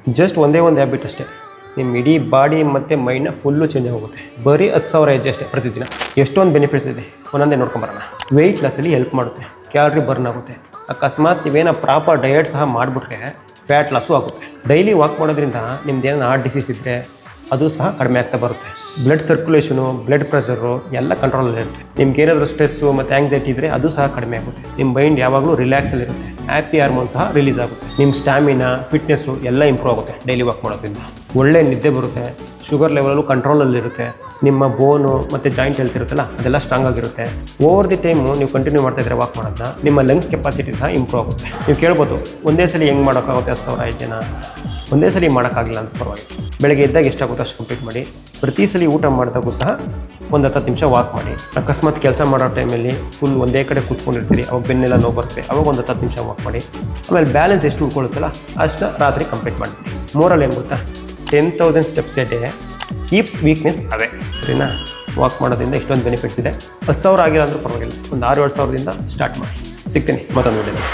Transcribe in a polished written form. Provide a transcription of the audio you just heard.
Just ಒಂದೇ ಒಂದು habit ಅಷ್ಟೇ, ನಿಮ್ಮ ಇಡೀ ಬಾಡಿ ಮತ್ತು ಮೈಂಡ್ನ ಫುಲ್ಲು ಚೇಂಜ್ ಆಗೋಗುತ್ತೆ. ಬರೀ 10,000 ಹೆಜ್ಜೆ ಅಷ್ಟೇ ಪ್ರತಿದಿನ. ಎಷ್ಟೊಂದು ಬೆನಿಫಿಟ್ಸ್ ಇದೆ, ಒಂದೊಂದೇ ನೋಡ್ಕೊಂಬರೋಣ. ವೆಯ್ಟ್ ಲಾಸಲ್ಲಿ ಹೆಲ್ಪ್ ಮಾಡುತ್ತೆ, ಕ್ಯಾಲರಿ ಬರ್ನ್ ಆಗುತ್ತೆ. ಅಕಸ್ಮಾತ್ ನೀವೇನೋ ಪ್ರಾಪರ್ ಡಯಟ್ ಸಹ ಮಾಡಿಬಿಟ್ರೆ ಫ್ಯಾಟ್ ಲಾಸು ಆಗುತ್ತೆ. ಡೈಲಿ ವಾಕ್ ಮಾಡೋದ್ರಿಂದ ನಿಮ್ದು ಏನೋ ಹಾರ್ಟ್ ಡಿಸೀಸ್ ಇದ್ದರೆ ಅದು ಸಹ ಕಡಿಮೆ ಆಗ್ತಾ ಬರುತ್ತೆ. ಬ್ಲಡ್ ಸರ್ಕ್ಯುಲೇಷನು, ಬ್ಲಡ್ ಪ್ರೆಷರು ಎಲ್ಲ ಕಂಟ್ರೋಲಲ್ಲಿರುತ್ತೆ. ನಿಮ್ಗೆ ಏನಾದರೂ ಸ್ಟ್ರೆಸ್ಸು ಮತ್ತು ಆ್ಯಂಗ್ಸೈಟಿ ಇದ್ದರೆ ಅದು ಸಹ ಕಡಿಮೆ ಆಗುತ್ತೆ. ನಿಮ್ಮ ಮೈಂಡ್ ಯಾವಾಗಲೂ ರಿಲ್ಯಾಕ್ಸಲ್ಲಿರುತ್ತೆ. ಹ್ಯಾಪಿ ಹಾರ್ಮೋನ್ ಸಹ ರಿಲೀಸ್ ಆಗುತ್ತೆ. ನಿಮ್ಮ ಸ್ಟ್ಯಾಮಿನಾ, ಫಿಟ್ನೆಸ್ಸು ಎಲ್ಲ ಇಂಪ್ರೂವ್ ಆಗುತ್ತೆ ಡೈಲಿ ವಾಕ್ ಮಾಡೋದ್ರಿಂದ. ಒಳ್ಳೆ ನಿದ್ದೆ ಬರುತ್ತೆ, ಶುಗರ್ ಲೆವೆಲು ಕಂಟ್ರೋಲಲ್ಲಿರುತ್ತೆ. ನಿಮ್ಮ ಬೋನು ಮತ್ತು ಜಾಯಿಂಟ್ ಹೆಲ್ತ್ ಇರುತ್ತಲ್ಲ ಅದೆಲ್ಲ ಸ್ಟ್ರಾಂಗ್ ಆಗಿರುತ್ತೆ. ಓವರ್ ದಿ ಟೈಮು ನೀವು ಕಂಟಿನ್ಯೂ ಮಾಡ್ತಾಯಿದ್ರೆ ವಾಕ್ ಮಾಡೋದನ್ನ ನಿಮ್ಮ ಲಂಗ್ಸ್ ಕೆಪಾಸಿಟಿ ಸಹ ಇಂಪ್ರೂವ್ ಆಗುತ್ತೆ. ನೀವು ಕೇಳ್ಬೋದು ಒಂದೇ ಸಲ ಹೆಂಗೆ ಮಾಡೋಕ್ಕಾಗುತ್ತೆ 10,000 ಹೆಜ್ಜೆನ? ಒಂದೇ ಸಲ ಮಾಡೋಕ್ಕಾಗಿಲ್ಲ ಅಂತ ಪರವಾಗಿಲ್ಲ. ಬೆಳಗ್ಗೆ ಎದ್ದಾಗ ಎಷ್ಟಾಗುತ್ತೋ ಅಷ್ಟು ಕಂಪ್ಲೀಟ್ ಮಾಡಿ. ಪ್ರತಿ ಸಲ ಊಟ ಮಾಡಿದಾಗೂ ಸಹ ಒಂದು 10 ನಿಮಿಷ ವಾಕ್ ಮಾಡಿ. ಅಕಸ್ಮಾತ್ ಕೆಲಸ ಮಾಡೋ ಟೈಮಲ್ಲಿ ಫುಲ್ ಒಂದೇ ಕಡೆ ಕೂತ್ಕೊಂಡಿರ್ತೀರಿ, ಅವಾಗ ಬೆನ್ನೆಲ್ಲ ನೋವು ಬರುತ್ತೆ, ಅವಾಗ ಒಂದು 10 ನಿಮಿಷ ವಾಕ್ ಮಾಡಿ. ಆಮೇಲೆ ಬ್ಯಾಲೆನ್ಸ್ ಎಷ್ಟು ಉಳ್ಕೊಳ್ಳುತ್ತಲ್ಲ ಅಷ್ಟು ರಾತ್ರಿ ಕಂಪ್ಲೀಟ್ ಮಾಡಿ. ಮೋರಲ್ ಏನು ಗೊತ್ತಾ, 10,000 steps a day keeps weakness away. ಸರಿನಾ? ವಾಕ್ ಮಾಡೋದ್ರಿಂದ ಇಷ್ಟೊಂದು ಬೆನಿಫಿಟ್ಸ್ ಇದೆ. 10,000 ಆಗಿಲ್ಲ ಅಂದರೂ ಪರವಾಗಿಲ್ಲ, ಒಂದು 6-7 ಸಾವಿರದಿಂದ ಸ್ಟಾರ್ಟ್ ಮಾಡಿ. ಸಿಗ್ತೀನಿ ಮತ್ತೊಂದು ವಿಡಿಯೋದಲ್ಲಿ.